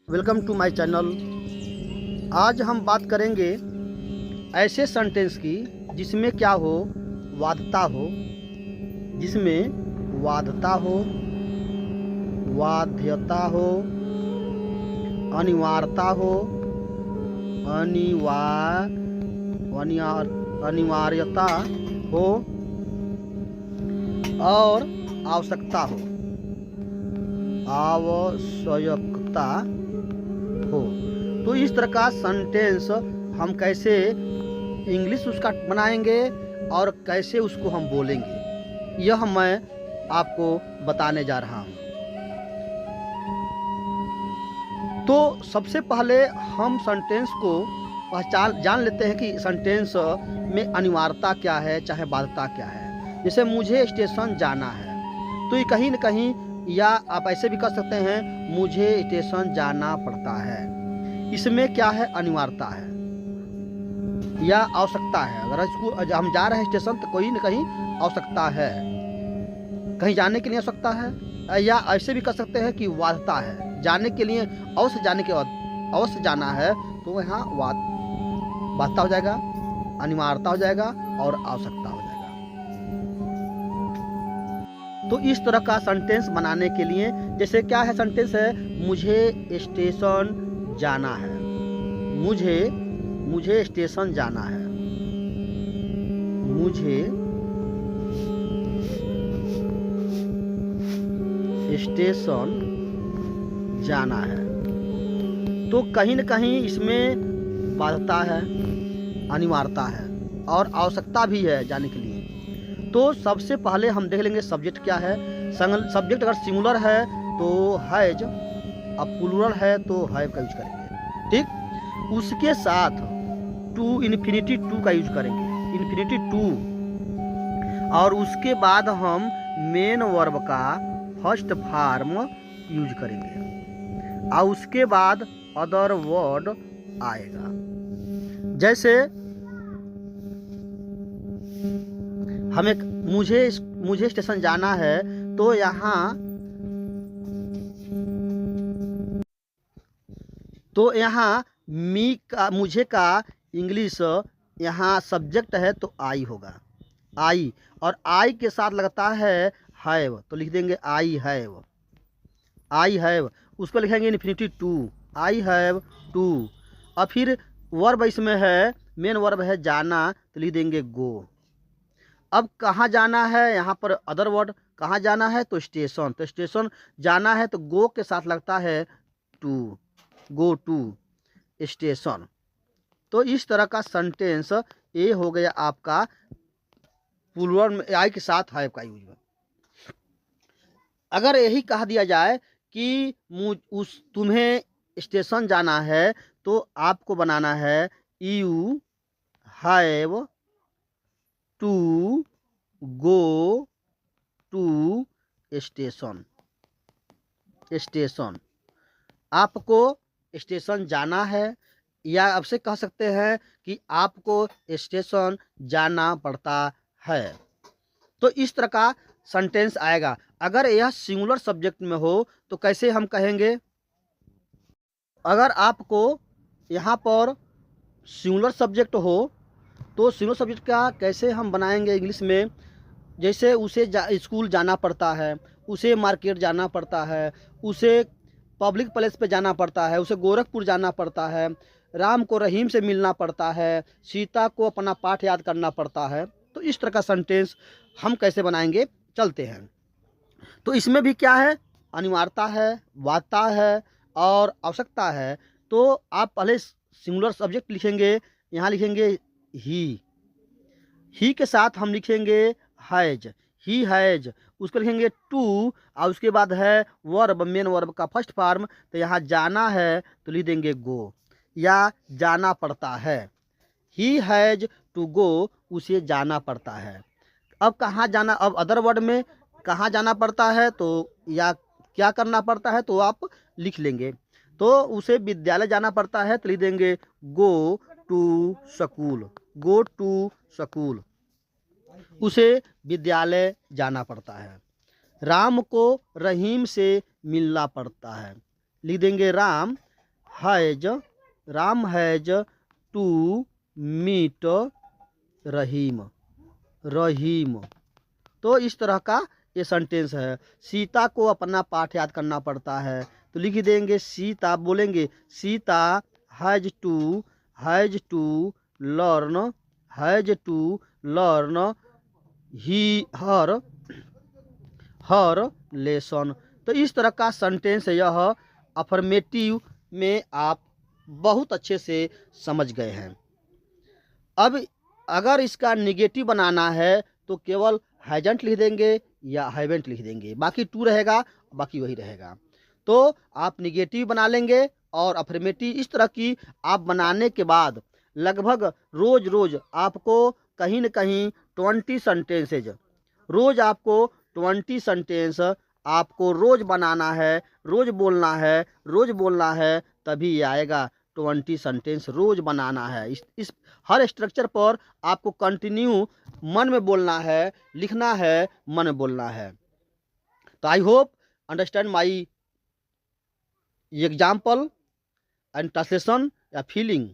Welcome to my channel. आज हम बात करेंगे ऐसे सेंटेंस की जिसमें क्या हो, वादता हो, जिसमें वादता हो, वाध्यता हो, अनिवार्यता हो, अनिवार्यता हो और आवश्यकता हो, आवश्यकता हो। तो इस तरह का सेंटेंस हम कैसे इंग्लिश उसका बनाएंगे और कैसे उसको हम बोलेंगे, यह मैं आपको बताने जा रहा हूँ। तो सबसे पहले हम सेंटेंस को जान लेते हैं कि सेंटेंस में अनिवार्यता क्या है, चाहे बाध्यता क्या है। जैसे मुझे स्टेशन जाना है, तो ये कहीं न कहीं, या आप ऐसे भी कर सकते हैं, मुझे स्टेशन जाना पड़ता है। इसमें क्या है, अनिवार्यता है या आवश्यकता है। अगर इसको हम जा रहे हैं स्टेशन तो कोई न कहीं आवश्यकता है, कहीं जाने के लिए आवश्यकता है। या ऐसे भी कर सकते हैं कि वाध्यता है, जाने के लिए अवश्य जाने के बाद अवश्य जाना है, तो यहाँ बाध्यता हो जाएगा, अनिवार्यता हो जाएगा और आवश्यकता हो जाएगा। तो इस तरह का सेंटेंस बनाने के लिए, जैसे क्या है, सेंटेंस है मुझे स्टेशन जाना है, मुझे स्टेशन जाना है, मुझे स्टेशन जाना है। तो कहीं न कहीं इसमें बाध्यता है, अनिवार्यता है और आवश्यकता भी है जाने के लिए। तो सबसे पहले हम देख लेंगे सब्जेक्ट क्या है। सब्जेक्ट अगर सिंगुलर है तो हैज, अब प्लूरल है तो हैव का यूज करेंगे। ठीक, उसके साथ टू, इन्फिनिटी टू का यूज करेंगे, इन्फिनिटी टू। और उसके बाद हम मेन वर्ब का फर्स्ट फॉर्म यूज करेंगे और उसके बाद अदर वर्ड आएगा। जैसे हमें मुझे स्टेशन जाना है, तो यहाँ मुझे का इंग्लिश यहाँ सब्जेक्ट है तो आई होगा, आई। और आई के साथ लगता है हैव, तो लिख देंगे आई हैव, आई हैव। उसको लिखेंगे infinity to, I have to. और फिर वर्ब इसमें है, मेन वर्ब है जाना, तो लिख देंगे गो। अब कहाँ जाना है, यहाँ पर अदर वर्ड, कहाँ जाना है तो स्टेशन, तो स्टेशन जाना है तो गो के साथ लगता है टू, गो टू स्टेशन। तो इस तरह का सेंटेंस ये हो गया आपका प्लूरल में आई के साथ हैव का यूज। अगर यही कहा दिया जाए कि तुम्हें स्टेशन जाना है, तो आपको बनाना है you have to go to station, station. आपको स्टेशन जाना है, या आपसे कह सकते हैं कि आपको स्टेशन जाना पड़ता है। तो इस तरह का सेंटेंस आएगा। अगर यह सिंगुलर सब्जेक्ट में हो तो कैसे हम कहेंगे। अगर आपको यहाँ पर सिंगुलर सब्जेक्ट हो तो सिंगुलर सब्जेक्ट का कैसे हम बनाएंगे इंग्लिश में। जैसे उसे स्कूल जाना पड़ता है, उसे मार्केट जाना पड़ता है, उसे पब्लिक प्लेस पे जाना पड़ता है, उसे गोरखपुर जाना पड़ता है, राम को रहीम से मिलना पड़ता है, सीता को अपना पाठ याद करना पड़ता है। तो इस तरह का सेंटेंस हम कैसे बनाएंगे, चलते हैं। तो इसमें भी क्या है, अनिवार्यता है, बाध्यता है और आवश्यकता है। तो आप पहले सिंगुलर सब्जेक्ट लिखेंगे, यहाँ लिखेंगे ही के साथ हम लिखेंगे हैज, ही हैज। उसको लिखेंगे टू और उसके बाद है वर्ब, मेन वर्ब का फर्स्ट फॉर्म, तो यहाँ जाना है तो लिख देंगे गो, या जाना पड़ता है। ही हैज टू गो, उसे जाना पड़ता है। अब कहाँ जाना, अब अदर वर्ड में कहाँ जाना पड़ता है, तो या क्या करना पड़ता है तो आप लिख लेंगे। तो उसे विद्यालय जाना पड़ता है तो लिख देंगे go to school, go to school. उसे विद्यालय जाना पड़ता है। राम को रहीम से मिलना पड़ता है, लिख देंगे Ram has, Ram has to meet Rahim, Rahim. तो इस तरह का ये सेंटेंस है। सीता को अपना पाठ याद करना पड़ता है, तो लिख देंगे सीता, बोलेंगे Sita has to learn, has to learn he her her lesson. तो इस तरह का सेंटेंस यह अफर्मेटिव में आप बहुत अच्छे से समझ गए हैं। अब अगर इसका निगेटिव बनाना है तो केवल हैजंट लिख देंगे या हैवेंट लिख देंगे, बाकी टू रहेगा, बाकी वही रहेगा। तो आप निगेटिव बना लेंगे और अफर्मेटिव इस तरह की आप बनाने के बाद लगभग रोज रोज आपको कहीं न कहीं 20 सेंटेंसेज, रोज आपको 20 सेंटेंस आपको रोज बनाना है, रोज बोलना है, रोज बोलना है, तभी ये आएगा। 20 सेंटेंस रोज बनाना है। इस हर स्ट्रक्चर पर आपको कंटिन्यू मन में बोलना है, लिखना है, मन में बोलना है। तो I hope understand my example and translation या फीलिंग।